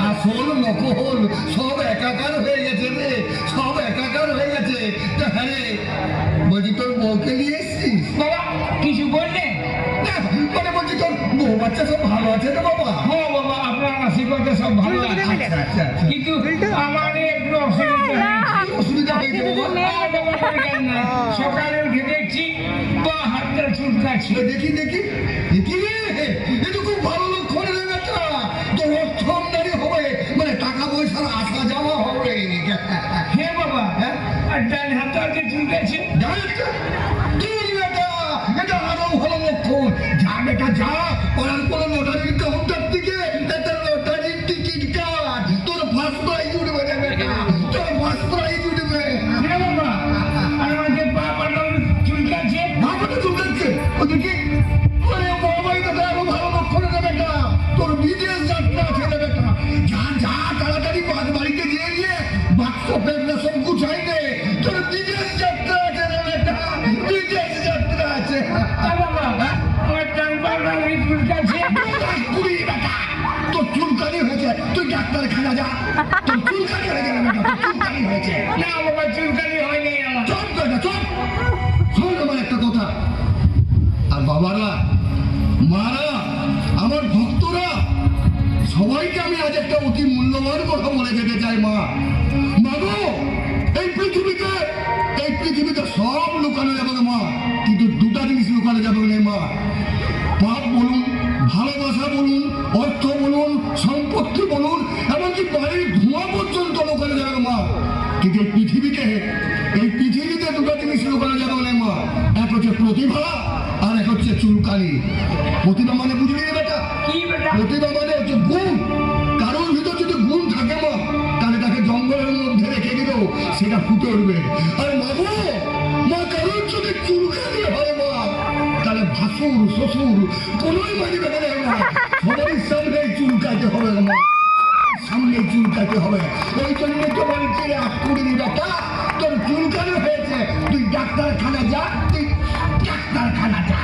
আসল নকল সব একাকার হয়ে গেছে রে, সব একাকার হয়ে গেছে। হ্যাঁ রে, বলছি তোর বউকে নিয়ে এসছিস? বাবা কিছু বললে? মানে বলছি তোর বউ বাচ্চা সব ভালো আছে তো বাবা? হ্যাঁ বাবা, আপনার আশীর্বাদে সব ভালো আছে। আচ্ছা আচ্ছা আচ্ছা। কিন্তু আমার একটু অসুবিধা কি অসুবিধা হয়েছে বাবা? সকালে উঠে দেখছি বা হাতটা চুলকাচ্ছে। দেখি দেখি দেখি রে, এ তো খুব ভালো লক্ষণ রে বেটা। তোর অর্থমদারি হবে, মানে টাকা পয়সার আসা যাওয়া হবে। হ্যাঁ বাবা, আর ডান হাতটা আগে চুলকাচ্ছে। এটা আরো ভালো লক্ষণ। যা বেটা যা, পড়ার কোনো লটারির কাউন্টার থেকে একটা লটারির টিকিট কাট, তোর ফার্স্ট প্রাইজ উঠবে রে বেটা, তোর ফার্স্ট প্রাইজ উঠবে। হ্যাঁ বাবা, আর আমাকে বাবাটাও চুলকাচ্ছে। বাবাটা চুলকাচ্ছে ও দেখি। আরে বাবা, এটা তো আরো ভালো লক্ষণ রে বেটা, তোর বিদেশ যাত্রা আছে রে বেটা। যা যা তাড়াতাড়ি বাড়িতে যেয়ে গিয়ে বাক্স পেটনা সব গুছাই নে, তোর বিদেশ যাত্রা আছে রে বেটা, বিদেশ যাত্রা আছে। বাবা আমার ডান পাটা চুলকাচ্ছে। তোর চুলকানি হয়েছে, তুই ডাক্তারখানা যা, তোর চুলকানি হয়ে গেল বেটা, তোর চুলকানি হয়েছে। না বাবা, চুলকানি হয়নি আমার। চল বেটা চল, শোন আমার একটা কথা। আর বাবারা, মারা, আমার ভক্তরা, সবাইকে আমি আজ একটা অতি মূল্যবান কথা বলে যেতে চাই। মা, মাগো, এই পৃথিবীতে সব লুকানো যাবে না মা, কিন্তু দুটা জিনিস লুকানো যাবে না মা। পাপ বলুন, ভালোবাসা বলুন, অর্থ বলুন, সম্পত্তি বলুন, এমনকি বাড়ির ধোঁয়া পর্যন্ত লুকানো যাবে না মা। কিন্তু এই পৃথিবীতে দুটো জিনিস লুকানো যাবে না মা। এক হচ্ছে প্রতিভা, আর এক হচ্ছে চুলকানি। প্রতিভা মানে বুঝলি না বেটা? কি বেটা? প্রতিভা মানে হচ্ছে গুণ। কারোর ভিতর যদি গুণ থাকে মা, তাহলে তাকে জঙ্গলের মধ্যে রেখে দিলেও সেটা ফুটে উঠবে। আর মাগো, মা, কারোর যদি চুলকানি হয় মা, তাহলে ভাসুর শ্বশুর কোনোই মানিবে না মা। সবারই সামনে চুলকাতে হবে মা, সামনে চুলকাতে হবে। ওই জন্য তো বলছি আকুড়ি বেটা, তোর চুলকানি হয়েছে, তুই ডাক্তারখানা যা, তুই ডাক্তারখানা যা।